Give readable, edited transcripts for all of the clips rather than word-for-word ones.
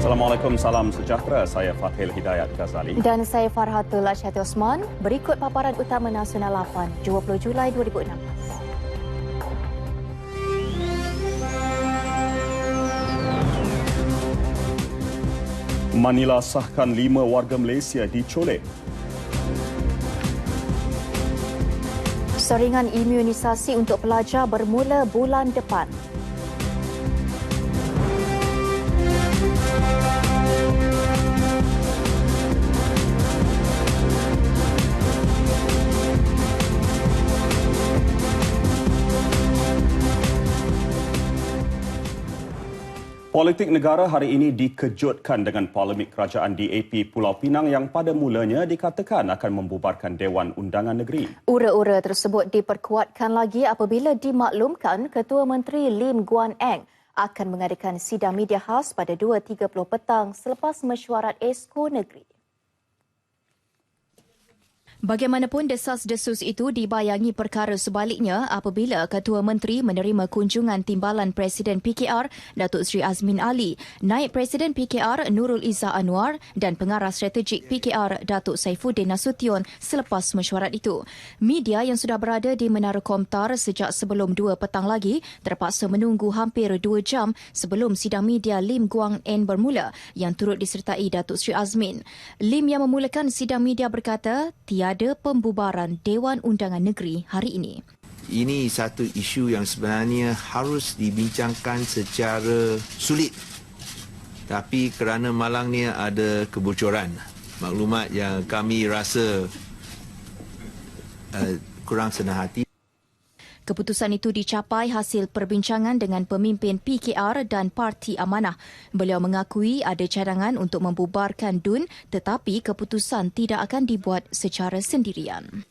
Assalamualaikum, salam sejahtera. Saya Fathil Hidayat Ghazali. Dan saya Farhatul Asyati Osman. Berikut paparan utama Nasional 8, 20 Julai 2016. Manila sahkan 5 warga Malaysia diculik. Seringan imunisasi untuk pelajar bermula bulan depan. Politik negara hari ini dikejutkan dengan polemik kerajaan DAP Pulau Pinang yang pada mulanya dikatakan akan membubarkan Dewan Undangan Negeri. Ura-ura tersebut diperkuatkan lagi apabila dimaklumkan Ketua Menteri Lim Guan Eng akan mengadakan sidang media khas pada 2.30 petang selepas mesyuarat Esko Negeri. Bagaimanapun desas-desus itu dibayangi perkara sebaliknya apabila Ketua Menteri menerima kunjungan Timbalan Presiden PKR Datuk Seri Azmin Ali, Naib Presiden PKR Nurul Izzah Anwar dan Pengarah Strategik PKR Datuk Saifuddin Nasution selepas mesyuarat itu. Media yang sudah berada di Menara Komtar sejak sebelum 2 petang lagi terpaksa menunggu hampir 2 jam sebelum sidang media Lim Guan Eng bermula yang turut disertai Datuk Seri Azmin. Lim yang memulakan sidang media berkata tiada pembubaran Dewan Undangan Negeri hari ini. Ini satu isu yang sebenarnya harus dibincangkan secara sulit. Tapi kerana malangnya ada kebocoran maklumat yang kami rasa kurang senang hati. Keputusan itu dicapai hasil perbincangan dengan pemimpin PKR dan Parti Amanah. Beliau mengakui ada cadangan untuk membubarkan DUN tetapi keputusan tidak akan dibuat secara sendirian.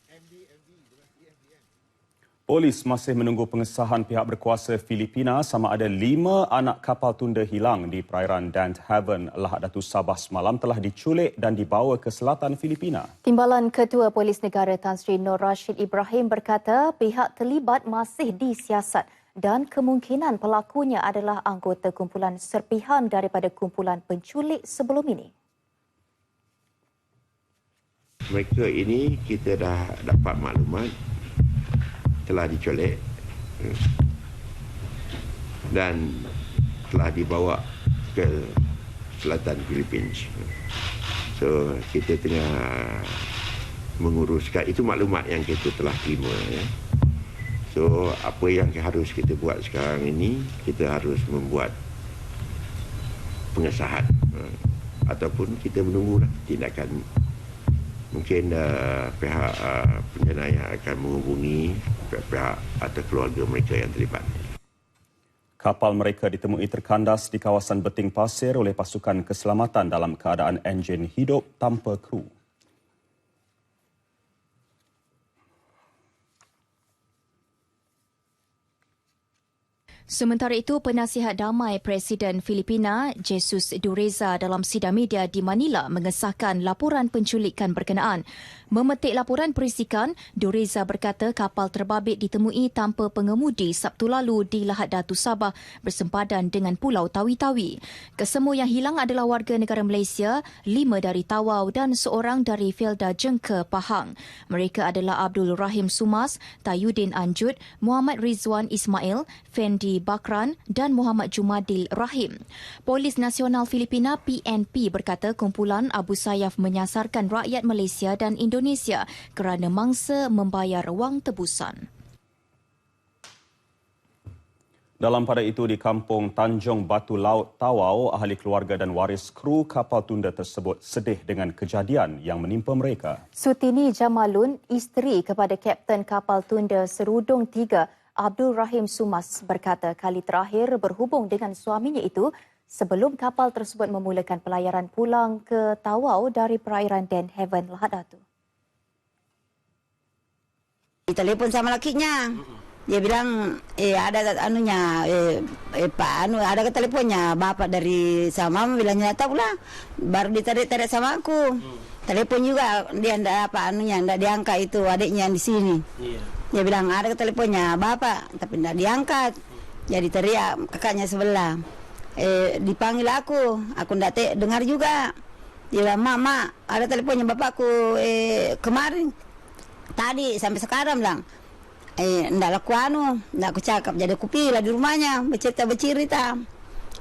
Polis masih menunggu pengesahan pihak berkuasa Filipina sama ada 5 anak kapal tunda hilang di perairan Dan Haven, Lahad Datu Sabah semalam telah diculik dan dibawa ke selatan Filipina. Timbalan Ketua Polis Negara Tan Sri Nur Rashid Ibrahim berkata pihak terlibat masih disiasat dan kemungkinan pelakunya adalah anggota kumpulan serpihan daripada kumpulan penculik sebelum ini. Mereka ini kita dah dapat maklumat telah diculik dan telah dibawa ke selatan Filipina. So kita tengah menguruskan, itu maklumat yang kita telah terima. Ya. So apa yang harus kita buat sekarang ini, kita harus membuat pengesahan ataupun kita menunggulah tindakan. Mungkin pihak penjenayah akan menghubungi pihak atau keluarga mereka yang terlibat. Kapal mereka ditemui terkandas di kawasan Beting Pasir oleh pasukan keselamatan dalam keadaan enjin hidup tanpa kru. Sementara itu, penasihat damai Presiden Filipina, Jesus Dureza dalam sidang media di Manila mengesahkan laporan penculikan berkenaan. Memetik laporan perisikan, Dureza berkata kapal terbabit ditemui tanpa pengemudi Sabtu lalu di Lahad Datu Sabah bersempadan dengan Pulau Tawi-Tawi. Kesemua yang hilang adalah warga negara Malaysia, 5 dari Tawau dan seorang dari Felda Jengke, Pahang. Mereka adalah Abdul Rahim Sumas, Tayudin Anjud, Muhammad Rizwan Ismail, Fendi Bakran dan Muhammad Jumadil Rahim. Polis Nasional Filipina PNP berkata kumpulan Abu Sayyaf menyasarkan rakyat Malaysia dan Indonesia kerana mangsa membayar wang tebusan. Dalam pada itu di kampung Tanjung Batu Laut Tawau, ahli keluarga dan waris kru kapal tunda tersebut sedih dengan kejadian yang menimpa mereka. Sutini Jamalun, isteri kepada Kapten kapal tunda Serudung 3, Abdul Rahim Sumas berkata kali terakhir berhubung dengan suaminya itu sebelum kapal tersebut memulakan pelayaran pulang ke Tawau dari perairan Dan Haven, Lahad Datu. Telefon sama lakinya. Dia bilang ada anunya Pak ada ke teleponnya bapak dari sama bilangnya tahu lah baru ditarik-tarik sama aku. Telepon juga dia ndak apa anunya ndak diangkat itu adiknya yang di sini. Dia bilang ada ke teleponnya bapak tapi ndak diangkat. Jadi teriak kakaknya sebelah. dipanggil aku ndak dengar juga. Dia bilang, mak, ada teleponnya bapakku kemarin, tadi sampai sekarang bilang, ndak aku ndak aku cakap, jadi aku pilih di rumahnya bercerita.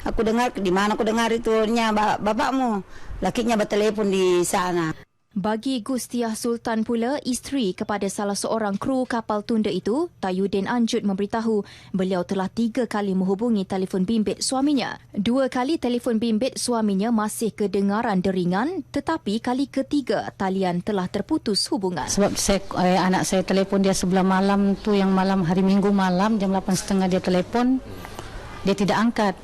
Aku dengar di mana aku dengar itunya bapakmu, lakinya bertelepon di sana. Bagi Gustiah Sultan pula, isteri kepada salah seorang kru kapal tunda itu, Tayudin Anjud memberitahu beliau telah 3 kali menghubungi telefon bimbit suaminya. 2 kali telefon bimbit suaminya masih kedengaran deringan, tetapi kali ketiga talian telah terputus hubungan. Sebab anak saya telefon dia sebelah malam tu, yang malam hari Minggu malam jam 8.30 dia telefon, dia tidak angkat.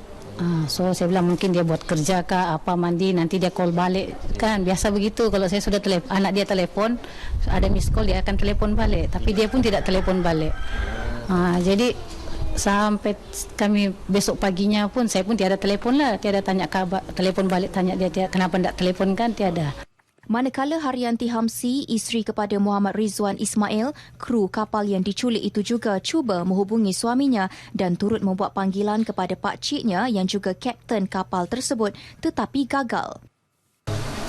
So saya bilang mungkin dia buat kerja kah, apa mandi, nanti dia call balik. Kan biasa begitu, kalau saya sudah anak dia telefon, ada miss call dia akan telefon balik, tapi dia pun tidak telefon balik. Jadi sampai kami besok paginya pun saya pun tiada telefon lah, tiada tanya kabar, telefon balik tanya dia kenapa tidak telefon kan, tiada. Manakala Haryanti Hamsi, isteri kepada Muhammad Rizwan Ismail, kru kapal yang diculik itu juga cuba menghubungi suaminya dan turut membuat panggilan kepada pakciknya yang juga kapten kapal tersebut, tetapi gagal.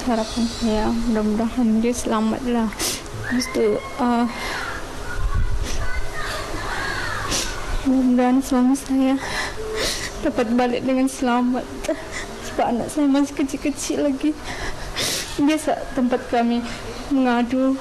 Harapan saya mudah-mudahan dia selamatlah. Lepas tu mudah-mudahan suami saya dapat balik dengan selamat, sebab anak saya masih kecil-kecil lagi. Biasa tempat kami mengadu.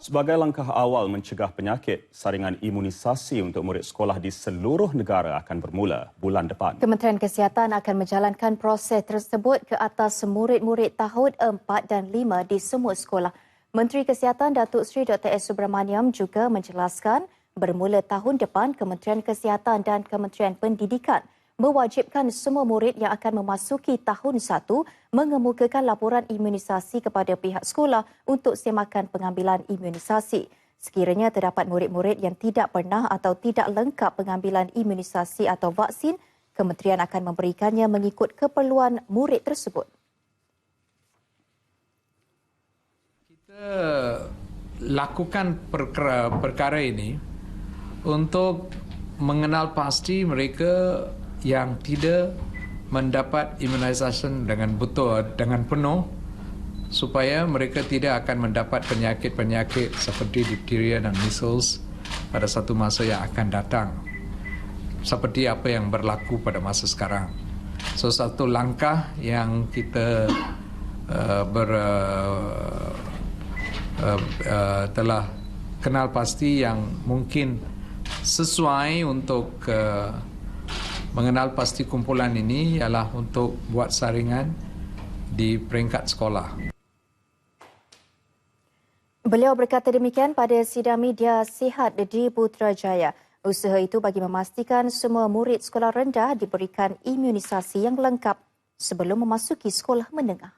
Sebagai langkah awal mencegah penyakit, saringan imunisasi untuk murid sekolah di seluruh negara akan bermula bulan depan. Kementerian Kesihatan akan menjalankan proses tersebut ke atas murid-murid tahun 4 dan 5 di semua sekolah. Menteri Kesihatan Datuk Seri Dr. S. Subramaniam juga menjelaskan bermula tahun depan Kementerian Kesihatan dan Kementerian Pendidikan mewajibkan semua murid yang akan memasuki tahun 1 mengemukakan laporan imunisasi kepada pihak sekolah untuk semakan pengambilan imunisasi. Sekiranya terdapat murid-murid yang tidak pernah atau tidak lengkap pengambilan imunisasi atau vaksin, kementerian akan memberikannya mengikut keperluan murid tersebut. Kita lakukan perkara ini untuk mengenal pasti mereka yang tidak mendapat imunisasi dengan betul, dengan penuh, supaya mereka tidak akan mendapat penyakit-penyakit seperti difteria dan measles pada satu masa yang akan datang, seperti apa yang berlaku pada masa sekarang. So, satu langkah yang kita telah kenal pasti yang mungkin sesuai untuk mengenal pasti kumpulan ini ialah untuk buat saringan di peringkat sekolah. Beliau berkata demikian pada sidang media sihat di Putrajaya. Usaha itu bagi memastikan semua murid sekolah rendah diberikan imunisasi yang lengkap sebelum memasuki sekolah menengah.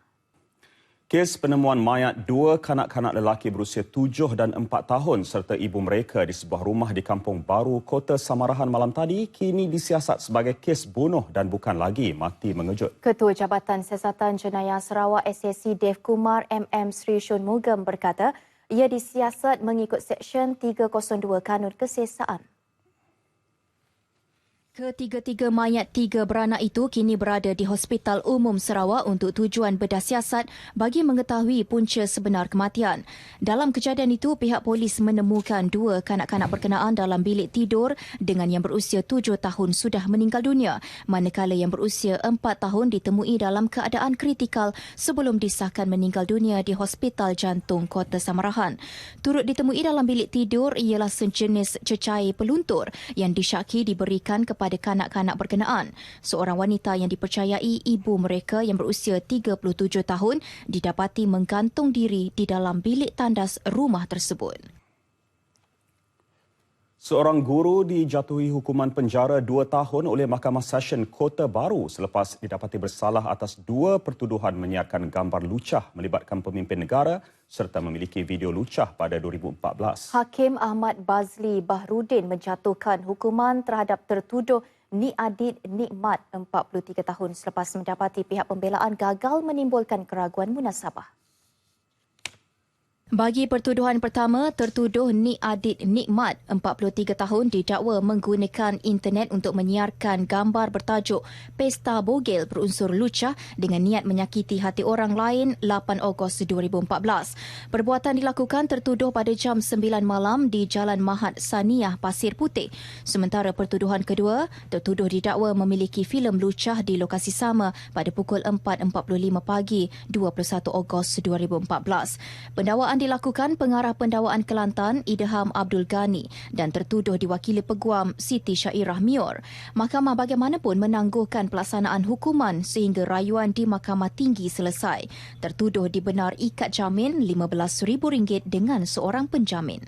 Kes penemuan mayat 2 kanak-kanak lelaki berusia 7 dan 4 tahun serta ibu mereka di sebuah rumah di Kampung Baru, Kota Samarahan malam tadi kini disiasat sebagai kes bunuh dan bukan lagi mati mengejut. Ketua Jabatan Siasatan Jenayah Sarawak SAC Dev Kumar MM Sri Shunmugam berkata ia disiasat mengikut Seksyen 302 Kanun Kesiasaan. Ketiga-tiga mayat 3 beranak itu kini berada di Hospital Umum Sarawak untuk tujuan bedah siasat bagi mengetahui punca sebenar kematian. Dalam kejadian itu, pihak polis menemukan 2 kanak-kanak berkenaan dalam bilik tidur dengan yang berusia 7 tahun sudah meninggal dunia, manakala yang berusia 4 tahun ditemui dalam keadaan kritikal sebelum disahkan meninggal dunia di Hospital Jantung Kota Samarahan. Turut ditemui dalam bilik tidur ialah sejenis cecair peluntur yang disyaki diberikan kepada kanak-kanak berkenaan. Seorang wanita yang dipercayai ibu mereka yang berusia 37 tahun didapati menggantung diri di dalam bilik tandas rumah tersebut. Seorang guru dijatuhi hukuman penjara 2 tahun oleh Mahkamah Session Kota Baru selepas didapati bersalah atas 2 pertuduhan menyiarkan gambar lucah melibatkan pemimpin negara serta memiliki video lucah pada 2014. Hakim Ahmad Bazli Bahrudin menjatuhkan hukuman terhadap tertuduh Ni Adid Nikmat 43 tahun selepas mendapati pihak pembelaan gagal menimbulkan keraguan munasabah. Bagi pertuduhan pertama, tertuduh Nik Adit Nikmat, 43 tahun, didakwa menggunakan internet untuk menyiarkan gambar bertajuk Pesta Bogel berunsur lucah dengan niat menyakiti hati orang lain 8 Ogos 2014. Perbuatan dilakukan tertuduh pada jam 9 malam di Jalan Mahat Saniah, Pasir Putih. Sementara pertuduhan kedua, tertuduh didakwa memiliki filem lucah di lokasi sama pada pukul 4.45 pagi 21 Ogos 2014. Pendakwaan dilakukan Pengarah Pendawaan Kelantan Idham Abdul Ghani dan tertuduh diwakili Peguam Siti Syairah Mior. Mahkamah bagaimanapun menangguhkan pelaksanaan hukuman sehingga rayuan di Mahkamah Tinggi selesai. Tertuduh dibenar ikat jamin RM15,000 dengan seorang penjamin.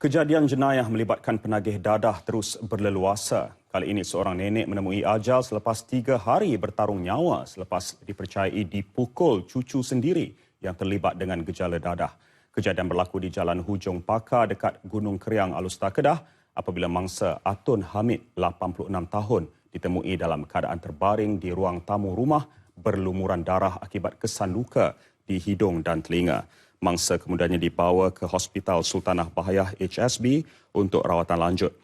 Kejadian jenayah melibatkan penagih dadah terus berleluasa. Kali ini seorang nenek menemui ajal selepas 3 hari bertarung nyawa selepas dipercayai dipukul cucu sendiri yang terlibat dengan gejala dadah. Kejadian berlaku di Jalan Hujung Pakar dekat Gunung Keriang, Alustar, Kedah apabila mangsa Atun Hamid, 86 tahun, ditemui dalam keadaan terbaring di ruang tamu rumah berlumuran darah akibat kesan luka di hidung dan telinga. Mangsa kemudiannya dibawa ke Hospital Sultanah Bahayah HSB untuk rawatan lanjut.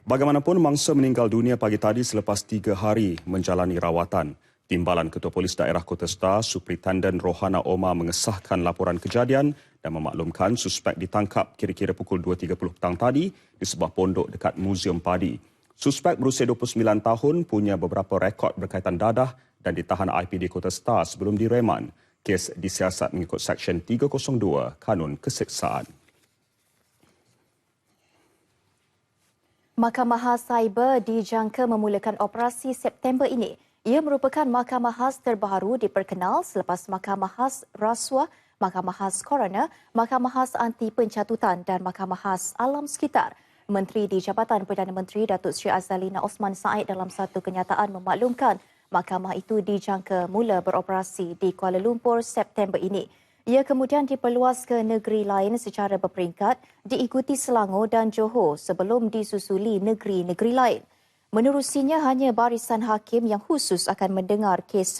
Bagaimanapun, mangsa meninggal dunia pagi tadi selepas 3 hari menjalani rawatan. Timbalan Ketua Polis Daerah Kota Star, Superintendent Rohana Omar mengesahkan laporan kejadian dan memaklumkan suspek ditangkap kira-kira pukul 2.30 petang tadi di sebuah pondok dekat Muzium Padi. Suspek berusia 29 tahun punya beberapa rekod berkaitan dadah dan ditahan IPD Kota Star sebelum direman. Kes disiasat mengikut Seksyen 302 Kanun Keseksaan. Mahkamah Khas Cyber dijangka memulakan operasi September ini. Ia merupakan mahkamah khas terbaru diperkenal selepas Mahkamah Khas Rasuah, Mahkamah Khas Coroner, Mahkamah Khas Anti Pencatutan dan Mahkamah Khas Alam Sekitar. Menteri di Jabatan Perdana Menteri Datuk Seri Azalina Osman Said dalam satu kenyataan memaklumkan mahkamah itu dijangka mula beroperasi di Kuala Lumpur September ini. Ia kemudian diperluas ke negeri lain secara berperingkat, diikuti Selangor dan Johor sebelum disusuli negeri-negeri lain. Menerusinya, hanya barisan hakim yang khusus akan mendengar kes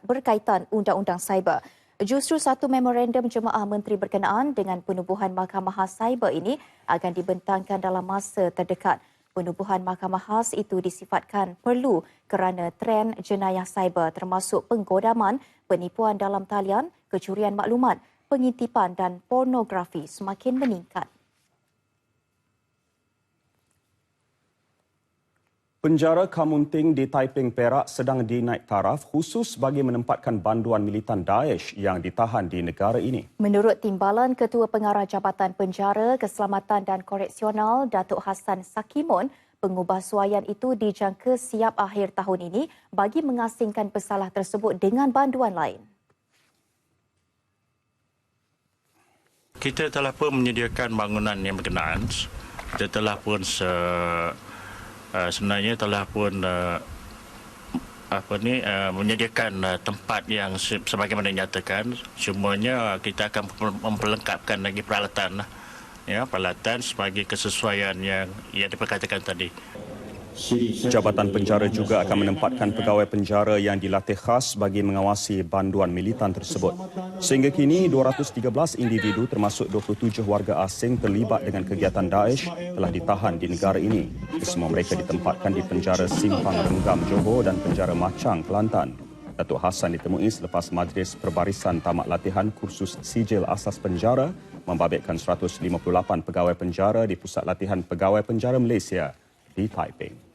berkaitan undang-undang cyber. Justru satu memorandum jemaah menteri berkenaan dengan penubuhan Mahkamah Khas Cyber ini akan dibentangkan dalam masa terdekat. Penubuhan Mahkamah Khas itu disifatkan perlu kerana trend jenayah cyber termasuk penggodaman, penipuan dalam talian, kecurian maklumat, pengintipan dan pornografi semakin meningkat. Penjara Kamunting di Taiping, Perak sedang dinaik taraf khusus bagi menempatkan banduan militan Daesh yang ditahan di negara ini. Menurut Timbalan Ketua Pengarah Jabatan Penjara, Keselamatan dan Koreksional Datuk Hassan Sakimun, pengubahsuaian itu dijangka siap akhir tahun ini bagi mengasingkan pesalah tersebut dengan banduan lain. Kita telah pun menyediakan bangunan yang berkenaan. Kita telah pun sebenarnya telah pun menyediakan tempat yang sebagaimana dinyatakan. Semuanya kita akan memperlengkapkan lagi peralatan, peralatan sebagai kesesuaian yang diperkatakan tadi. Jabatan Penjara juga akan menempatkan pegawai penjara yang dilatih khas bagi mengawasi banduan militan tersebut. Sehingga kini, 213 individu termasuk 27 warga asing terlibat dengan kegiatan Daesh telah ditahan di negara ini. Semua mereka ditempatkan di penjara Simpang Renggam, Johor dan penjara Machang, Kelantan. Datuk Hassan ditemui selepas Majlis Perbarisan tamat latihan kursus sijil asas penjara membabitkan 158 pegawai penjara di Pusat Latihan Pegawai Penjara Malaysia di Taiping.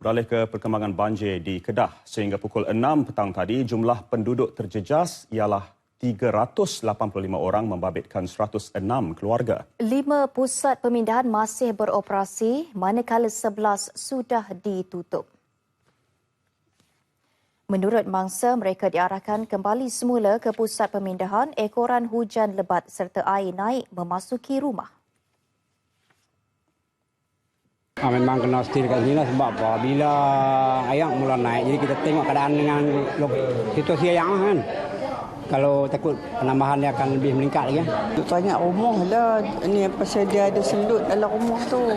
Beralih ke perkembangan banjir di Kedah. Sehingga pukul 6 petang tadi, jumlah penduduk terjejas ialah 385 orang membabitkan 106 keluarga. 5 pusat pemindahan masih beroperasi manakala 11 sudah ditutup. Menurut mangsa, mereka diarahkan kembali semula ke pusat pemindahan ekoran hujan lebat serta air naik memasuki rumah. Memang kena setir kat sini lah sebab apa? Bila air mula naik, jadi kita tengok keadaan dengan situasi yang kan. Kalau takut penambahan dia akan lebih meningkat lagi. Tanya rumah lah, ni pasal dia ada selut dalam rumah tu.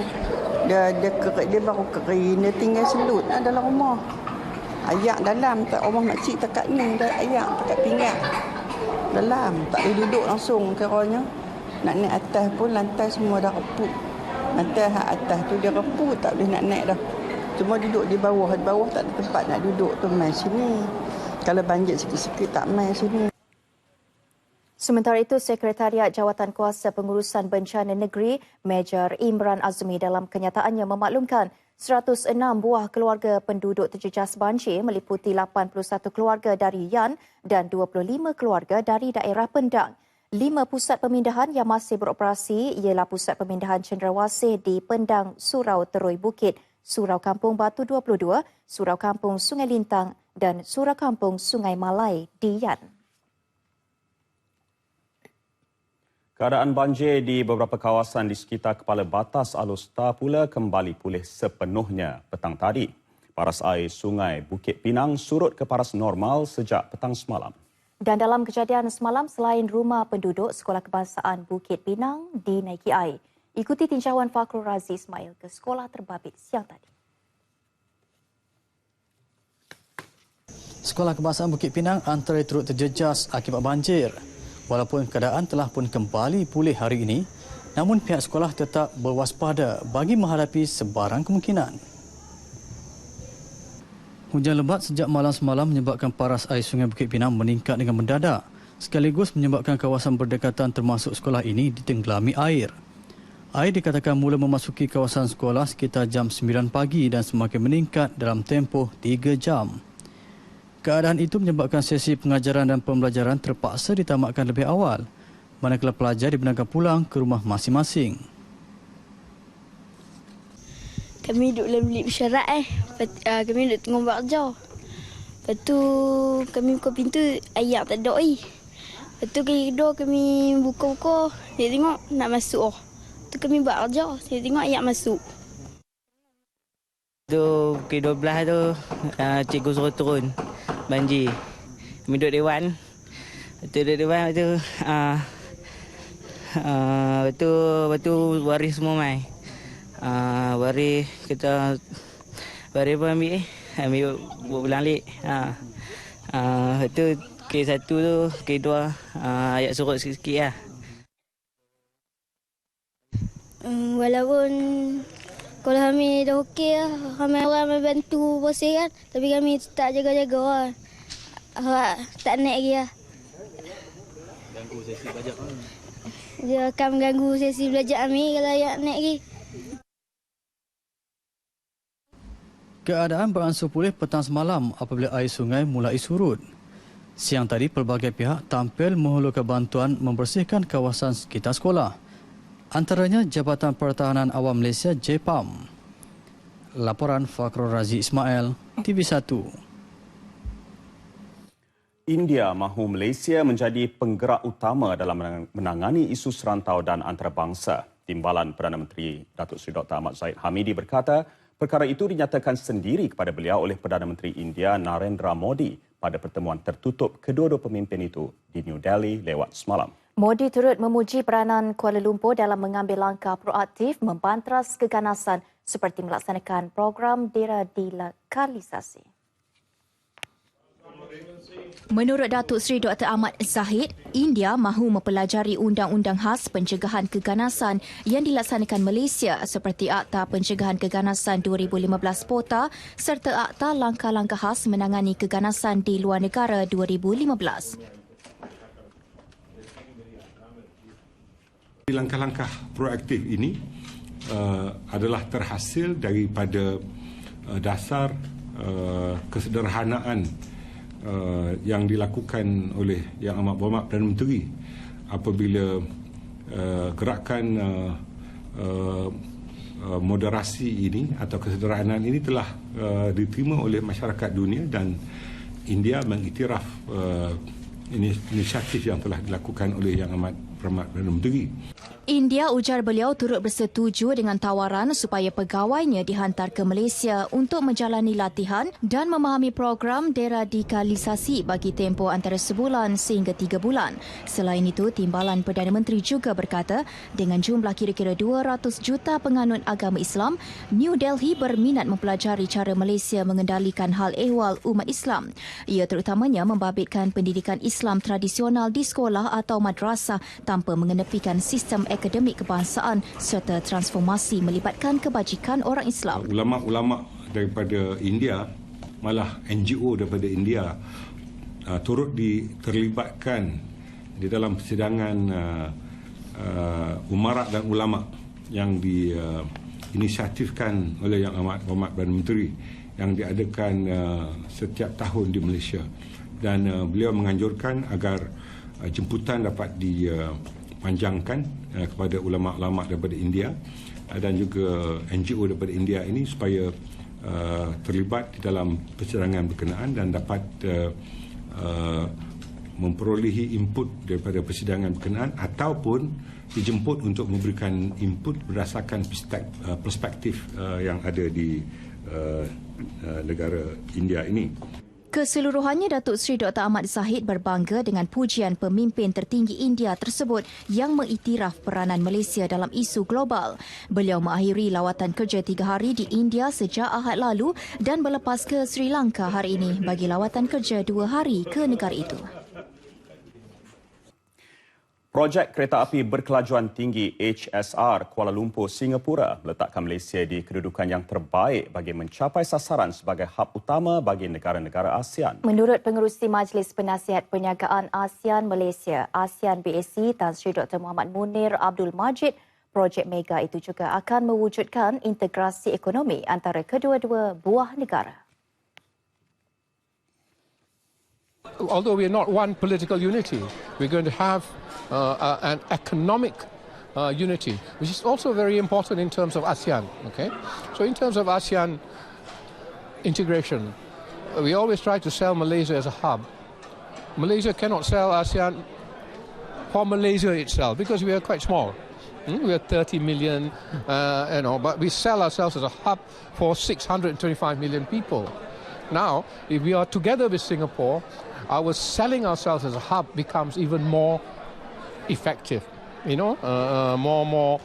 Dia baru kering, dia tinggal selut dalam rumah. Ayak dalam, tak rumah makcik dekat ni, dah ayak dekat pinggang. Dalam, tak boleh duduk langsung kiranya. Nak naik atas pun lantai semua dah reput. Lantai atas tu dia reput, tak boleh nak naik dah. Cuma duduk di bawah tak ada tempat nak duduk tu main sini. Kalau banjir sikit-sikit tak main sini. Sementara itu, Sekretariat Jawatan Kuasa Pengurusan Bencana Negeri, Major Imran Azmi dalam kenyataannya memaklumkan 106 buah keluarga penduduk terjejas banjir meliputi 81 keluarga dari Yan dan 25 keluarga dari daerah Pendang. 5 pusat pemindahan yang masih beroperasi ialah Pusat Pemindahan Cenderawasih di Pendang, Surau Teroi Bukit, Surau Kampung Batu 22, Surau Kampung Sungai Lintang dan Surau Kampung Sungai Malai di Yan. Keadaan banjir di beberapa kawasan di sekitar kepala batas Alustar pula kembali pulih sepenuhnya petang tadi. Paras air Sungai Bukit Pinang surut ke paras normal sejak petang semalam. Dan dalam kejadian semalam, selain rumah penduduk, Sekolah Kebangsaan Bukit Pinang dinaiki air. Ikuti tinjauan Fakhrul Razi Ismail ke sekolah terbabit siang tadi. Sekolah Kebangsaan Bukit Pinang antara turut terjejas akibat banjir. Walaupun keadaan telah pun kembali pulih hari ini, namun pihak sekolah tetap berwaspada bagi menghadapi sebarang kemungkinan. Hujan lebat sejak malam semalam menyebabkan paras air Sungai Bukit Pinang meningkat dengan mendadak, sekaligus menyebabkan kawasan berdekatan termasuk sekolah ini ditenggelami air. Air dikatakan mula memasuki kawasan sekolah sekitar jam 9 pagi dan semakin meningkat dalam tempoh 3 jam. Keadaan itu menyebabkan sesi pengajaran dan pembelajaran terpaksa ditamatkan lebih awal, manakala pelajar dibenarkan pulang ke rumah masing-masing. Kami duduk dalam bilik bersyarat kami duduk tengok buat kerja. Lepas tu kami buka pintu, ayak tak ada air. Lepas tu kali kedua kami buka-buka, saya tengok nak masuk. Tu kami buat kerja, saya tengok ayak masuk. Tu pukul 12 tu cikgu suruh turun banjir. Kami duduk dewan. Lepas tu waris semua mai. Waris kita pun ambil buat pulang balik. Lepas tu K1 tu, K2 ayat surut sikit-sikit lah. Walaupun kalau kami dah okey lah, kami orang bantu bersih kan, tapi kami tak jaga-jaga lah. Tak naik lagi lah. Ganggu sesi belajar kami. Dia akan mengganggu sesi belajar kami kalau ayat naik lagi. Keadaan beransur pulih petang semalam apabila air sungai mulai surut. Siang tadi, pelbagai pihak tampil menghulurkan bantuan membersihkan kawasan sekitar sekolah. Antaranya Jabatan Pertahanan Awam Malaysia JPAM. Laporan Fakhrul Razi Ismail, TV1. India mahu Malaysia menjadi penggerak utama dalam menangani isu serantau dan antarabangsa. Timbalan Perdana Menteri Datuk Seri Dr. Ahmad Zahid Hamidi berkata, perkara itu dinyatakan sendiri kepada beliau oleh Perdana Menteri India Narendra Modi pada pertemuan tertutup kedua-dua pemimpin itu di New Delhi lewat semalam. Modi turut memuji peranan Kuala Lumpur dalam mengambil langkah proaktif membantras keganasan seperti melaksanakan program deradikalisasi. Menurut Datuk Seri Dr. Ahmad Zahid, India mahu mempelajari undang-undang khas pencegahan keganasan yang dilaksanakan Malaysia seperti Akta Pencegahan Keganasan 2015 POTA serta Akta Langkah-Langkah Khas Menangani Keganasan di Luar Negara 2015. Langkah-langkah proaktif ini adalah terhasil daripada dasar kesederhanaan yang dilakukan oleh Yang Amat Berhormat Perdana Menteri apabila gerakan moderasi ini atau kesederhanaan ini telah diterima oleh masyarakat dunia dan India mengiktiraf inisiatif yang telah dilakukan oleh Yang Amat Berhormat Perdana Menteri. India ujar beliau turut bersetuju dengan tawaran supaya pegawainya dihantar ke Malaysia untuk menjalani latihan dan memahami program deradikalisasi bagi tempoh antara sebulan sehingga 3 bulan. Selain itu, Timbalan Perdana Menteri juga berkata, dengan jumlah kira-kira 200 juta penganut agama Islam, New Delhi berminat mempelajari cara Malaysia mengendalikan hal ehwal umat Islam. Ia terutamanya membabitkan pendidikan Islam tradisional di sekolah atau madrasah tanpa mengenepikan sistem akademik kebangsaan serta transformasi melibatkan kebajikan orang Islam. Ulama-ulama daripada India, malah NGO daripada India turut terlibatkan di dalam persidangan umarat dan ulama yang diinisiatifkan oleh Yang Amat Berhormat Perdana Menteri yang diadakan setiap tahun di Malaysia. Dan beliau menganjurkan agar jemputan dapat dipanjangkan kepada ulama-ulama daripada India dan juga NGO daripada India ini supaya terlibat di dalam persidangan berkenaan dan dapat memperolehi input daripada persidangan berkenaan ataupun dijemput untuk memberikan input berdasarkan perspektif yang ada di negara India ini. Keseluruhannya, Datuk Seri Dr. Ahmad Zahid berbangga dengan pujian pemimpin tertinggi India tersebut yang mengiktiraf peranan Malaysia dalam isu global. Beliau mengakhiri lawatan kerja 3 hari di India sejak Ahad lalu dan berlepas ke Sri Lanka hari ini bagi lawatan kerja 2 hari ke negara itu. Projek kereta api berkelajuan tinggi HSR Kuala Lumpur, Singapura meletakkan Malaysia di kedudukan yang terbaik bagi mencapai sasaran sebagai hub utama bagi negara-negara ASEAN. Menurut Pengerusi Majlis Penasihat Perniagaan ASEAN Malaysia, ASEAN BAC, Tan Sri Dr. Muhammad Munir Abdul Majid, projek mega itu juga akan mewujudkan integrasi ekonomi antara kedua-dua buah negara. Although we are not one political unity, we're going to have an economic unity, which is also very important in terms of ASEAN. Okay, so in terms of ASEAN integration, we always try to sell Malaysia as a hub. Malaysia cannot sell ASEAN for Malaysia itself because we are quite small. We are 30 million, but we sell ourselves as a hub for 625 million people. Now, if we are together with Singapore, our selling ourselves as a hub becomes even more effective, more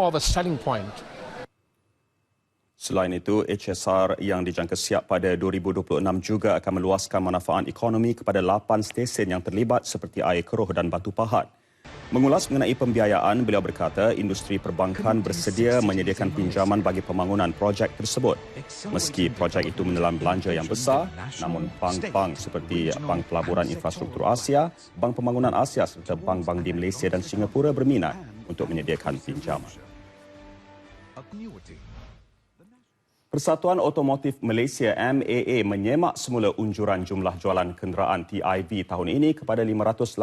of a selling point. Selain itu, HSR yang dijangka siap pada 2026 juga akan meluaskan manfaat ekonomi kepada 8 stesen yang terlibat seperti air keruh dan batu pahat. Mengulas mengenai pembiayaan, beliau berkata industri perbankan bersedia menyediakan pinjaman bagi pembangunan projek tersebut. Meski projek itu menelan belanja yang besar, namun bank-bank seperti Bank Pelaburan Infrastruktur Asia, Bank Pembangunan Asia serta bank-bank di Malaysia dan Singapura berminat untuk menyediakan pinjaman. Persatuan Otomotif Malaysia MAA menyemak semula unjuran jumlah jualan kenderaan TIV tahun ini kepada 580,000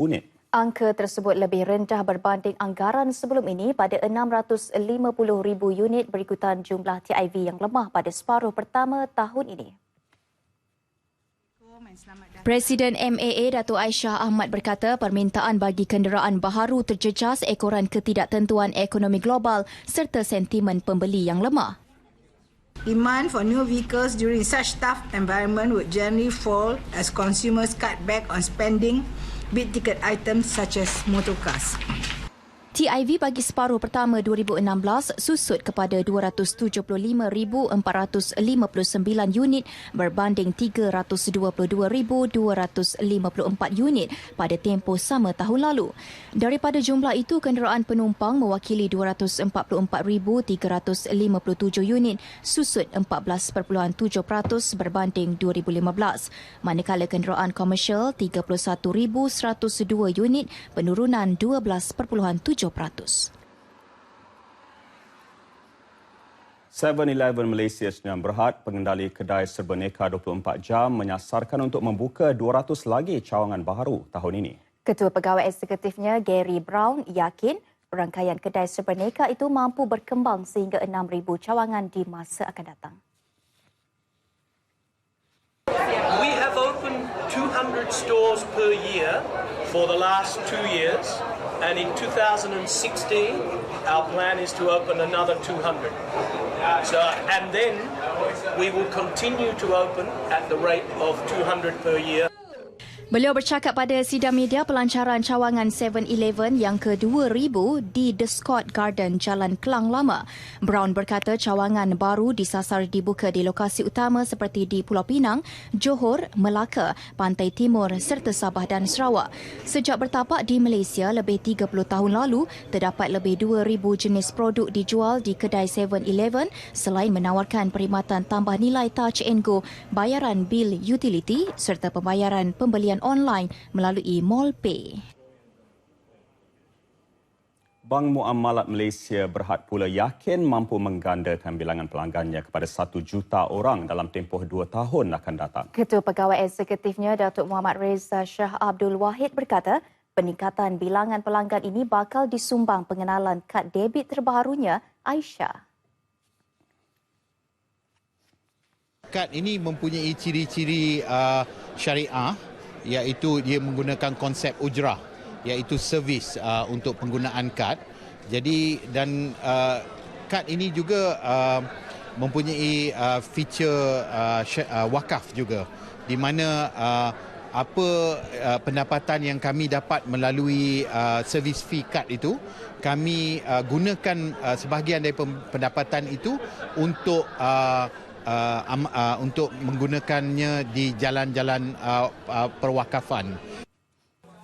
unit. Angka tersebut lebih rendah berbanding anggaran sebelum ini pada 650,000 unit berikutan jumlah TIV yang lemah pada separuh pertama tahun ini. Presiden MAA Datuk Aisyah Ahmad berkata permintaan bagi kenderaan baharu terjejas ekoran ketidaktentuan ekonomi global serta sentimen pembeli yang lemah. Demand for new vehicles during such tough environment would generally fall as consumers cut back on spending big-ticket items such as motorcars. TIV bagi separuh pertama 2016 susut kepada 275,459 unit berbanding 322,254 unit pada tempoh sama tahun lalu. Daripada jumlah itu, kenderaan penumpang mewakili 244,357 unit, susut 14.7% berbanding 2015. Manakala kenderaan komersial 31,102 unit, penurunan 12.7%. 7-Eleven Malaysia Sdn Bhd, pengendali kedai serba neka 24 jam menyasarkan untuk membuka 200 lagi cawangan baharu tahun ini. Ketua Pegawai Eksekutifnya Gary Brown yakin rangkaian kedai serba neka itu mampu berkembang sehingga 6,000 cawangan di masa akan datang. We have opened 200 stores per year for the last 2 years. And in 2016, our plan is to open another 200. And then we will continue to open at the rate of 200 per year. Beliau bercakap pada sidang media pelancaran cawangan 7-Eleven yang ke-2000 di The Scott Garden, Jalan Klang Lama. Brown berkata cawangan baru disasar dibuka di lokasi utama seperti di Pulau Pinang, Johor, Melaka, Pantai Timur serta Sabah dan Sarawak. Sejak bertapak di Malaysia lebih 30 tahun lalu, terdapat lebih 2,000 jenis produk dijual di kedai 7-Eleven selain menawarkan perkhidmatan tambah nilai touch and go, bayaran bil utility serta pembayaran pembelian online melalui MallPay. Bank Muamalat Malaysia Berhad pula yakin mampu menggandakan bilangan pelanggannya kepada 1 juta orang dalam tempoh 2 tahun akan datang. Ketua Pegawai Eksekutifnya Datuk Muhammad Reza Shah Abdul Wahid berkata, peningkatan bilangan pelanggan ini bakal disumbang pengenalan kad debit terbarunya, Aisyah. Kad ini mempunyai ciri-ciri syariah, iaitu dia menggunakan konsep ujrah, iaitu servis untuk penggunaan kad. Jadi dan kad ini juga mempunyai feature wakaf juga, di mana apa pendapatan yang kami dapat melalui servis fee kad itu, kami gunakan sebahagian dari pendapatan itu untuk menggunakannya di jalan-jalan perwakafan.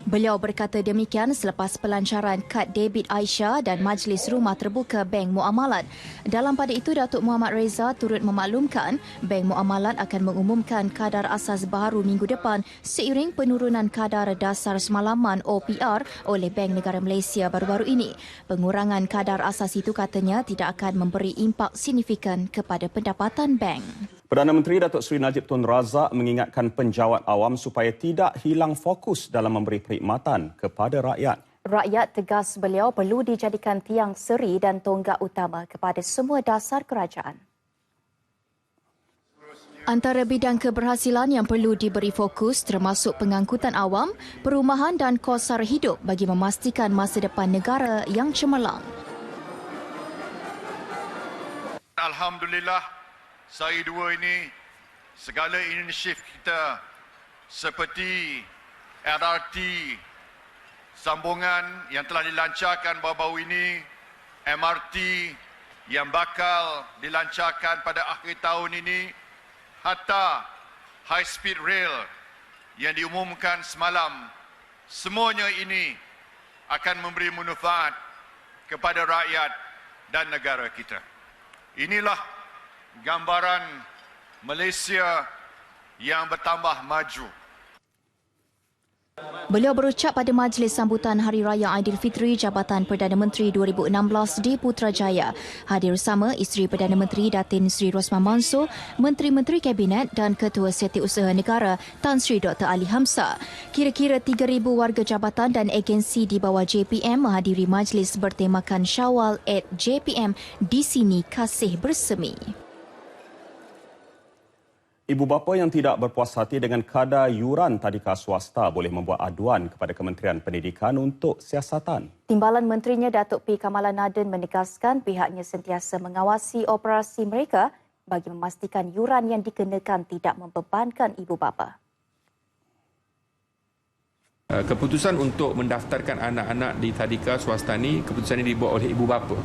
Beliau berkata demikian selepas pelancaran kad debit Aisyah dan Majlis Rumah Terbuka Bank Muamalat. Dalam pada itu, Datuk Muhammad Reza turut memaklumkan Bank Muamalat akan mengumumkan kadar asas baru minggu depan seiring penurunan kadar dasar semalaman OPR oleh Bank Negara Malaysia baru-baru ini. Pengurangan kadar asas itu katanya tidak akan memberi impak signifikan kepada pendapatan bank. Perdana Menteri Datuk Seri Najib Tun Razak mengingatkan penjawat awam supaya tidak hilang fokus dalam memberi perkhidmatan kepada rakyat. Rakyat, tegas beliau, perlu dijadikan tiang seri dan tonggak utama kepada semua dasar kerajaan. Antara bidang keberhasilan yang perlu diberi fokus termasuk pengangkutan awam, perumahan dan kos sara hidup bagi memastikan masa depan negara yang cemerlang. Alhamdulillah, sehari dua ini segala inisiatif kita seperti LRT, sambungan yang telah dilancarkan baru-baru ini, MRT yang bakal dilancarkan pada akhir tahun ini, hatta high speed rail yang diumumkan semalam, semuanya ini akan memberi manfaat kepada rakyat dan negara kita. Inilah gambaran Malaysia yang bertambah maju. Beliau berucap pada majlis sambutan Hari Raya Aidilfitri Jabatan Perdana Menteri 2016 di Putrajaya. Hadir bersama Isteri Perdana Menteri Datin Sri Rosman Mansor, Menteri-Menteri Kabinet dan Ketua Setiausaha Negara Tan Sri Dr. Ali Hamzah. Kira-kira 3,000 warga jabatan dan agensi di bawah JPM menghadiri majlis bertemakan Syawal at JPM di sini kasih bersemi. Ibu bapa yang tidak berpuas hati dengan kadar yuran tadika swasta boleh membuat aduan kepada Kementerian Pendidikan untuk siasatan. Timbalan Menterinya Datuk P. Kamalanan menegaskan pihaknya sentiasa mengawasi operasi mereka bagi memastikan yuran yang dikenakan tidak membebankan ibu bapa. Keputusan untuk mendaftarkan anak-anak di tadika swasta ini, keputusan ini dibuat oleh ibu bapa.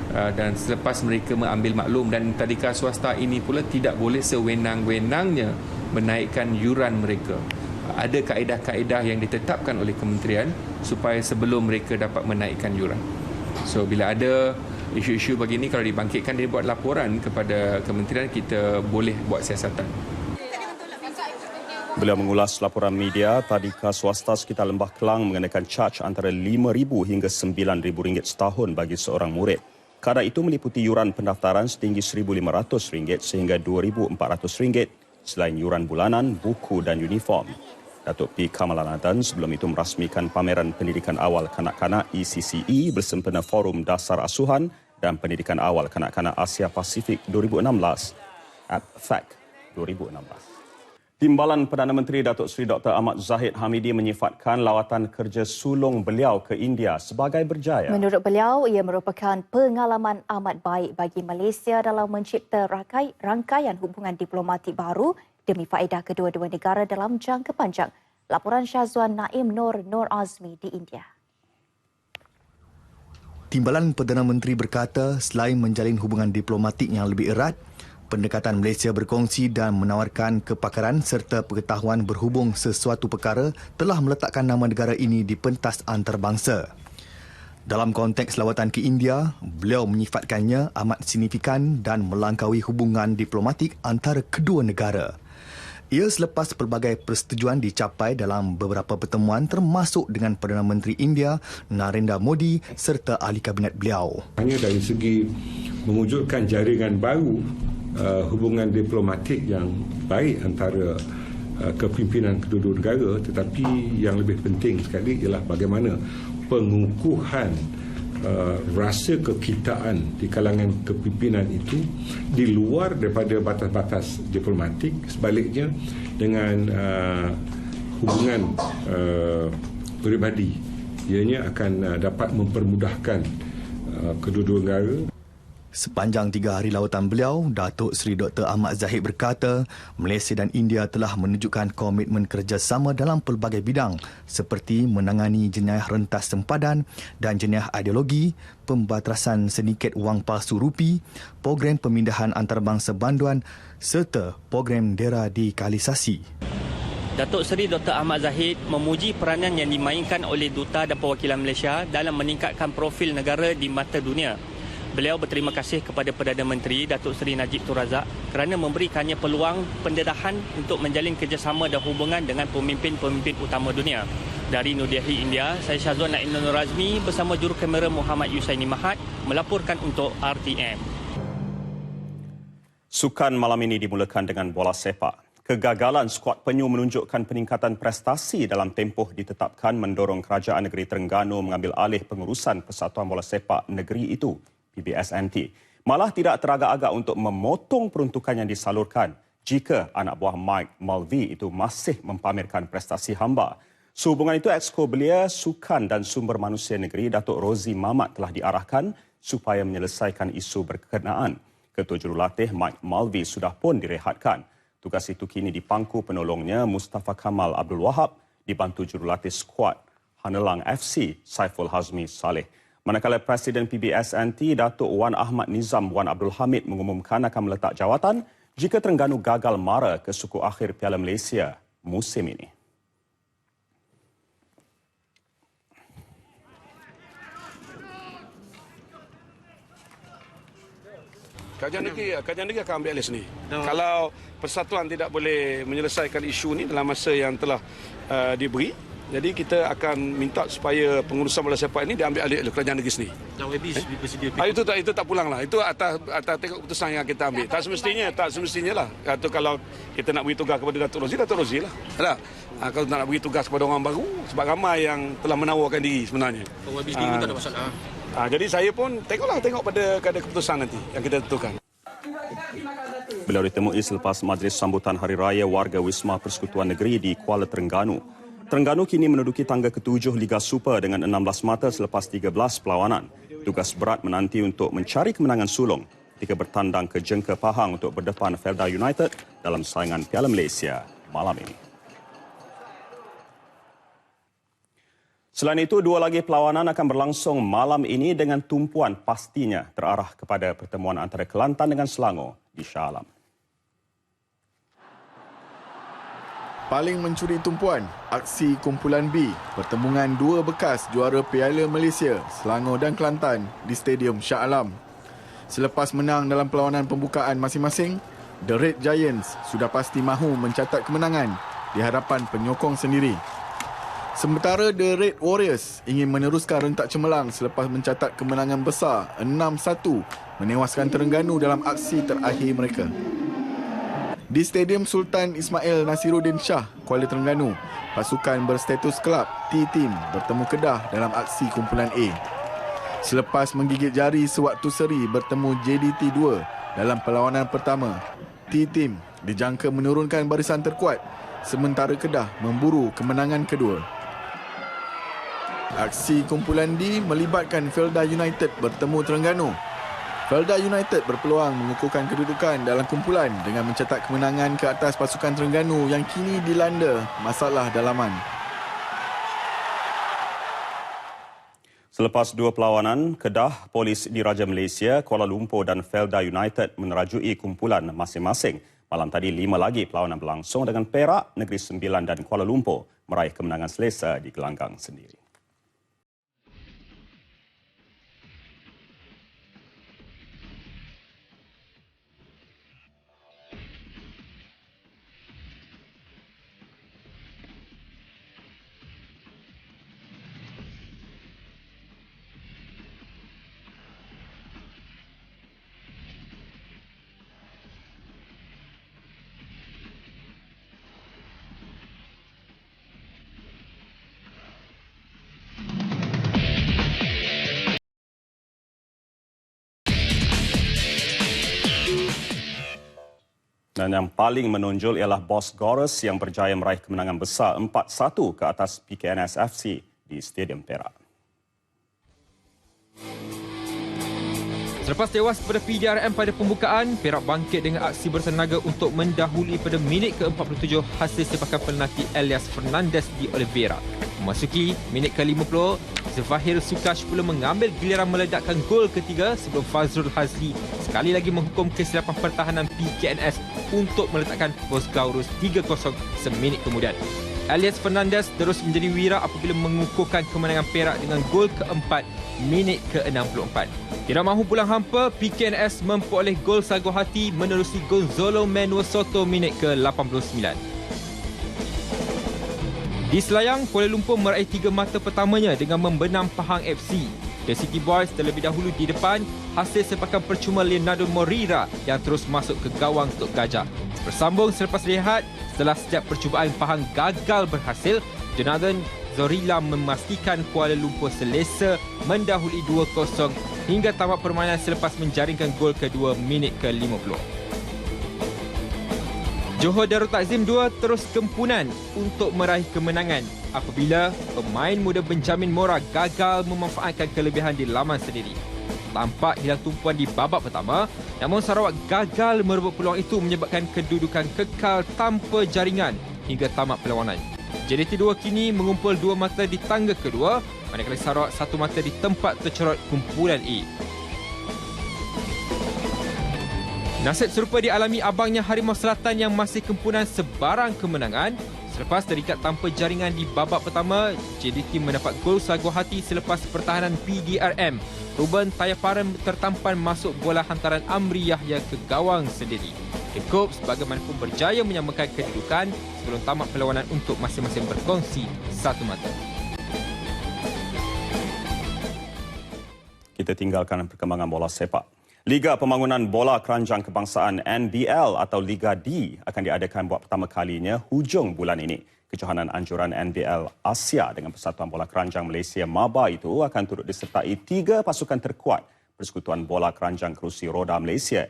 Dan selepas mereka mengambil maklum, dan tadika swasta ini pula tidak boleh sewenang-wenangnya menaikkan yuran mereka. Ada kaedah-kaedah yang ditetapkan oleh kementerian supaya sebelum mereka dapat menaikkan yuran. So bila ada isu-isu begini, kalau dibangkitkan, dia buat laporan kepada kementerian, kita boleh buat siasatan. Beliau mengulas laporan media tadika swasta sekitar Lembah Kelang mengenakan caj antara RM5,000 hingga RM9,000 setahun bagi seorang murid. Kadar itu meliputi yuran pendaftaran setinggi RM1,500 sehingga RM2,400 selain yuran bulanan, buku dan uniform. Datuk P. Kamalanan sebelum itu merasmikan pameran pendidikan awal kanak-kanak ECCE bersempena Forum Dasar Asuhan dan Pendidikan Awal Kanak-kanak Asia Pasifik 2016 at FAC 2016. Timbalan Perdana Menteri Datuk Seri Dr. Ahmad Zahid Hamidi menyifatkan lawatan kerja sulung beliau ke India sebagai berjaya. Menurut beliau, ia merupakan pengalaman amat baik bagi Malaysia dalam mencipta rangkaian hubungan diplomatik baru demi faedah kedua-dua negara dalam jangka panjang. Laporan Syazwan Naim Nur Azmi di India. Timbalan Perdana Menteri berkata selain menjalin hubungan diplomatik yang lebih erat, pendekatan Malaysia berkongsi dan menawarkan kepakaran serta pengetahuan berhubung sesuatu perkara telah meletakkan nama negara ini di pentas antarabangsa. Dalam konteks lawatan ke India, beliau menyifatkannya amat signifikan dan melangkaui hubungan diplomatik antara kedua negara. Ia selepas pelbagai persetujuan dicapai dalam beberapa pertemuan termasuk dengan Perdana Menteri India Narendra Modi serta ahli kabinet beliau. Hanya dari segi mewujudkan jaringan baru hubungan diplomatik yang baik antara kepimpinan kedua-dua negara, tetapi yang lebih penting sekali ialah bagaimana pengukuhan rasa kekitaan di kalangan kepimpinan itu di luar daripada batas-batas diplomatik, sebaliknya dengan hubungan peribadi, ianya akan dapat mempermudahkan kedua-dua negara. Sepanjang 3 hari lawatan beliau, Datuk Seri Dr. Ahmad Zahid berkata, Malaysia dan India telah menunjukkan komitmen kerjasama dalam pelbagai bidang seperti menangani jenayah rentas sempadan dan jenayah ideologi, pembatasan sindiket wang palsu rupi, program pemindahan antarabangsa banduan serta program deradikalisasi. Datuk Seri Dr. Ahmad Zahid memuji peranan yang dimainkan oleh Duta dan Perwakilan Malaysia dalam meningkatkan profil negara di mata dunia. Beliau berterima kasih kepada Perdana Menteri Datuk Seri Najib Tun Razak kerana memberikannya peluang pendedahan untuk menjalin kerjasama dan hubungan dengan pemimpin-pemimpin utama dunia. Dari New Delhi, India, saya Syazwan Naim Nur Azmi bersama juru kamera Muhammad Yusaini Mahat melaporkan untuk RTM. Sukan malam ini dimulakan dengan bola sepak. Kegagalan skuad penyu menunjukkan peningkatan prestasi dalam tempoh ditetapkan mendorong Kerajaan Negeri Terengganu mengambil alih pengurusan Persatuan Bola Sepak Negeri itu, PBSNT. Malah tidak teragak-agak untuk memotong peruntukan yang disalurkan jika anak buah Mike Mulvey itu masih mempamerkan prestasi hamba. Sehubungan itu, Exco Belia Sukan dan Sumber Manusia Negeri Datuk Rozi Mamat telah diarahkan supaya menyelesaikan isu berkenaan. Ketua Jurulatih Mike Mulvey sudah pun direhatkan. Tugas itu kini dipangku penolongnya Mustafa Kamal Abdul Wahab dibantu Jurulatih skuad Hanelang FC Saiful Hazmi Saleh. Manakala Presiden PBSNT Datuk Wan Ahmad Nizam Wan Abdul Hamid mengumumkan akan meletak jawatan jika Terengganu gagal mara ke suku akhir Piala Malaysia musim ini. Kerajaan negeri akan ambil alih sini. Kalau persatuan tidak boleh menyelesaikan isu ini dalam masa yang telah diberi, jadi kita akan minta supaya pengurusan bola sepak ini diambil alih oleh kerajaan negeri sendiri. Itu tak pulang lah. Itu atas tengok keputusan yang kita ambil. Tak semestinya lah. Atau kalau kita nak beri tugas kepada Datuk Rozi lah. Kalau nak beri tugas kepada orang baru, sebab ramai yang telah menawarkan diri sebenarnya. OYB sendiri pun tak ada masalah. Jadi saya pun tengok pada keputusan nanti yang kita tentukan. Beliau ditemui selepas majlis sambutan Hari Raya Warga Wisma Persekutuan Negeri di Kuala Terengganu. Terengganu kini menduduki tangga ke-7 Liga Super dengan 16 mata selepas 13 perlawanan. Tugas berat menanti untuk mencari kemenangan sulung ketika bertandang ke jengka Pahang untuk berdepan Felda United dalam saingan Piala Malaysia malam ini. Selain itu, 2 lagi perlawanan akan berlangsung malam ini dengan tumpuan pastinya terarah kepada pertemuan antara Kelantan dengan Selangor di Shah Alam. Paling mencuri tumpuan, aksi kumpulan B, pertemuan 2 bekas juara Piala Malaysia, Selangor dan Kelantan di Stadium Shah Alam. Selepas menang dalam perlawanan pembukaan masing-masing, The Red Giants sudah pasti mahu mencatat kemenangan di hadapan penyokong sendiri. Sementara The Red Warriors ingin meneruskan rentak cemerlang selepas mencatat kemenangan besar 6-1 menewaskan Terengganu dalam aksi terakhir mereka. Di Stadium Sultan Ismail Nasiruddin Shah, Kuala Terengganu, pasukan berstatus kelab T-Team bertemu Kedah dalam aksi kumpulan A. Selepas menggigit jari sewaktu seri bertemu JDT 2 dalam perlawanan pertama, T-Team dijangka menurunkan barisan terkuat sementara Kedah memburu kemenangan kedua. Aksi kumpulan D melibatkan Felda United bertemu Terengganu. Felda United berpeluang mengukuhkan kedudukan dalam kumpulan dengan mencetak kemenangan ke atas pasukan Terengganu yang kini dilanda masalah dalaman. Selepas dua perlawanan, Kedah, Polis Diraja Malaysia, Kuala Lumpur dan Felda United menerajui kumpulan masing-masing. Malam tadi 5 lagi perlawanan berlangsung dengan Perak, Negeri Sembilan dan Kuala Lumpur meraih kemenangan selesa di gelanggang sendiri. Dan yang paling menonjol ialah Bos Gores yang berjaya meraih kemenangan besar 4-1 ke atas PKNS FC di Stadium Perak. Selepas tewas pada PDRM pada pembukaan, Perak bangkit dengan aksi bertenaga untuk mendahului pada minit ke-47 hasil sepakan penalti Elias Fernandez di Oliveira. Memasuki minit ke-50, Zafahir Sukash pula mengambil giliran meledakkan gol ketiga sebelum Fazrul Hazli sekali lagi menghukum kesilapan pertahanan PKNS untuk meletakkan Bos Gaurus 3-0 seminit kemudian. Elias Fernandez terus menjadi wira apabila mengukuhkan kemenangan Perak dengan gol keempat minit ke-64. Tidak mahu pulang hampa, PKNS memperoleh gol sagu hati menerusi Gonzalo Manuel Soto minit ke-89. Di Selayang, Kuala Lumpur meraih 3 mata pertamanya dengan membenam Pahang FC. The City Boys terlebih dahulu di depan hasil sepakan percuma Leonardo Moreira yang terus masuk ke gawang Tok Gajah. Bersambung selepas rehat, setelah setiap percubaan Pahang gagal berhasil, Jonathan Zorilla memastikan Kuala Lumpur selesa mendahului 2-0 hingga tamat permainan selepas menjaringkan gol kedua minit ke-50. Johor Darul Takzim 2 terus kempunan untuk meraih kemenangan apabila pemain muda Benjamin Mora gagal memanfaatkan kelebihan di laman sendiri. Tampak hilang tumpuan di babak pertama, namun Sarawak gagal merebut peluang itu menyebabkan kedudukan kekal tanpa jaringan hingga tamat perlawanan. JDT 2 kini mengumpul 2 mata di tangga kedua, manakala Sarawak 1 mata di tempat tercorot kumpulan A. Nasib serupa dialami abangnya Harimau Selatan yang masih kempunan sebarang kemenangan. Selepas terikat tanpa jaringan di babak pertama, JDT mendapat gol sagu hati selepas pertahanan PDRM. Ruben Tayaparan tertampan masuk bola hantaran Amri Yahya ke gawang sendiri. The Corps bagaimanapun berjaya menyamakan kedudukan sebelum tamat perlawanan untuk masing-masing berkongsi 1 mata. Kita tinggalkan perkembangan bola sepak. Liga Pembangunan Bola Keranjang Kebangsaan NBL atau Liga D akan diadakan buat pertama kalinya hujung bulan ini. Kejohanan anjuran NBL Asia dengan Persatuan Bola Keranjang Malaysia MABA itu akan turut disertai 3 pasukan terkuat Persekutuan Bola Keranjang Kerusi Roda Malaysia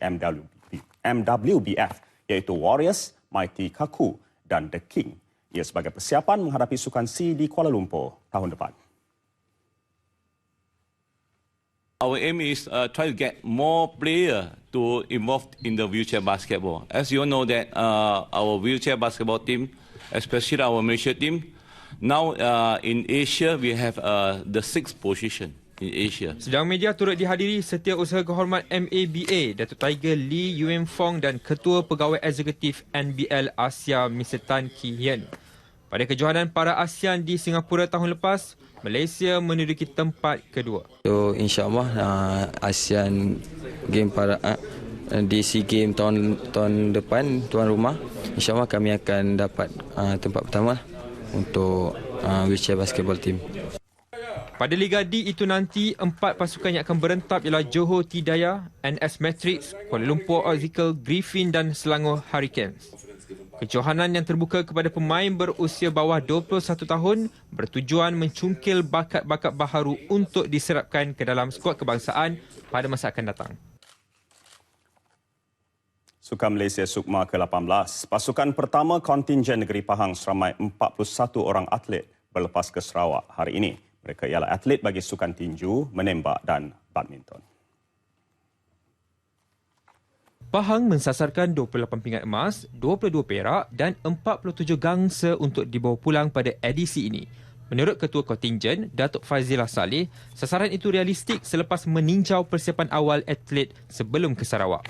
MWBF iaitu Warriors, Mighty Kaku dan The King. Ia sebagai persiapan menghadapi Sukan C di Kuala Lumpur tahun depan. Our aim is try to get more players to involved in the wheelchair basketball. As you all know that our wheelchair basketball team, especially our Malaysia team, now in Asia we have the 6th position in Asia. Sidang media turut dihadiri Setiausaha Kehormat MABA, Datuk Tiger Lee Yuen Fong dan Ketua Pegawai Eksekutif NBL Asia Mr. Tan Ki Hien. Pada kejohanan para ASEAN di Singapura tahun lepas, Malaysia menduduki tempat kedua. So insya-Allah ASEAN Game para di SEA Games tahun depan tuan rumah, insya-Allah kami akan dapat tempat pertama untuk wheelchair basketball team. Pada Liga D itu nanti 4 pasukan yang akan berentab ialah Johor Tidaya, NS Matrix, Kuala Lumpur Oxical, Griffin dan Selangor Hurricanes. Kejohanan yang terbuka kepada pemain berusia bawah 21 tahun bertujuan mencungkil bakat-bakat baharu untuk diserapkan ke dalam skuad kebangsaan pada masa akan datang. Sukan Malaysia Sukma ke-18. Pasukan pertama kontingen negeri Pahang seramai 41 orang atlet berlepas ke Sarawak hari ini. Mereka ialah atlet bagi sukan tinju, menembak dan badminton. Pahang mensasarkan 28 pingat emas, 22 perak dan 47 gangsa untuk dibawa pulang pada edisi ini. Menurut Ketua Kontingen, Datuk Fazilah Saleh, sasaran itu realistik selepas meninjau persiapan awal atlet sebelum ke Sarawak.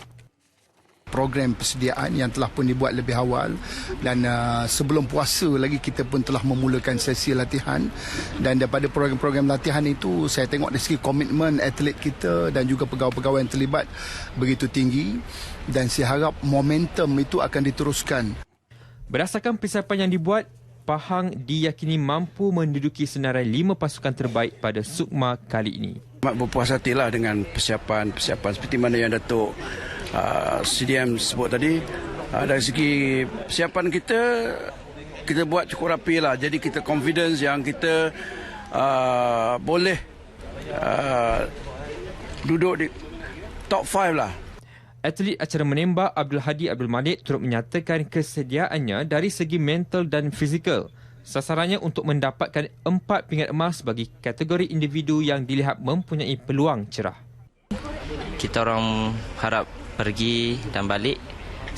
Program persediaan yang telah pun dibuat lebih awal dan sebelum puasa lagi kita pun telah memulakan sesi latihan, dan daripada program-program latihan itu saya tengok dari segi komitmen atlet kita dan juga pegawai-pegawai yang terlibat begitu tinggi, dan saya harap momentum itu akan diteruskan. Berdasarkan persiapan yang dibuat, Pahang diyakini mampu menduduki senarai 5 pasukan terbaik pada Sukma kali ini. Amat berpuas hatilah dengan persiapan seperti mana yang Datuk CDM sebut tadi. Dari segi persiapan kita buat cukup rapi lah. Jadi kita confidence yang kita boleh duduk di top 5 lah. Atlet acara menembak Abdul Hadi Abdul Malik turut menyatakan kesediaannya dari segi mental dan fizikal. Sasarannya untuk mendapatkan 4 pingat emas bagi kategori individu yang dilihat mempunyai peluang cerah. Kita orang harap pergi dan balik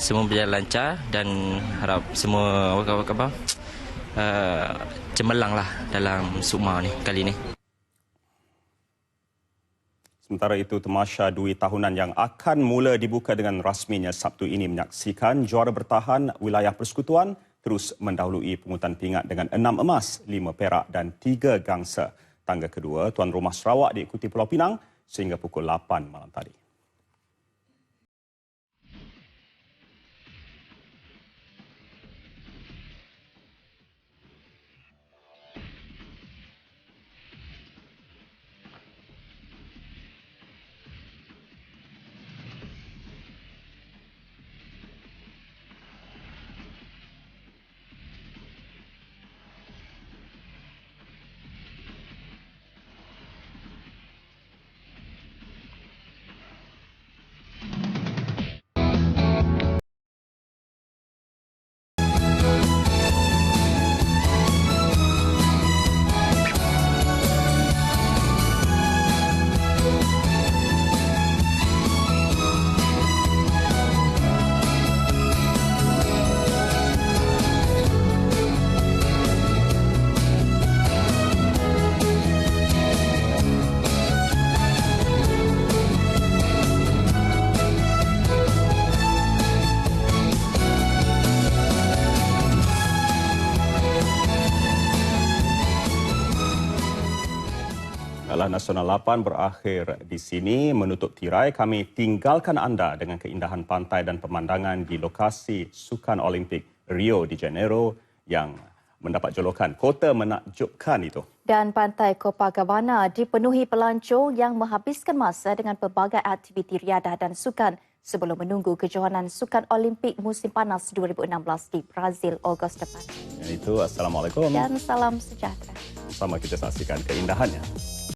semua berjalan lancar dan harap semua cemerlang lah dalam Sukma ni kali ni. Sementara itu, Tamasya Dui tahunan yang akan mula dibuka dengan rasminya Sabtu ini menyaksikan juara bertahan wilayah persekutuan terus mendahului pungutan pingat dengan 6 emas, 5 perak dan 3 gangsa. Tangga kedua, tuan rumah Sarawak diikuti Pulau Pinang sehingga pukul 8 malam tadi. Galah Nasional 8 berakhir di sini. Menutup tirai, kami tinggalkan anda dengan keindahan pantai dan pemandangan di lokasi Sukan Olimpik Rio de Janeiro yang mendapat julukan kota menakjubkan itu. Dan pantai Copacabana dipenuhi pelancong yang menghabiskan masa dengan pelbagai aktiviti riadah dan sukan sebelum menunggu kejohanan Sukan Olimpik musim panas 2016 di Brazil Ogos depan. Itu, Assalamualaikum. Dan salam sejahtera. Sama kita saksikan keindahannya.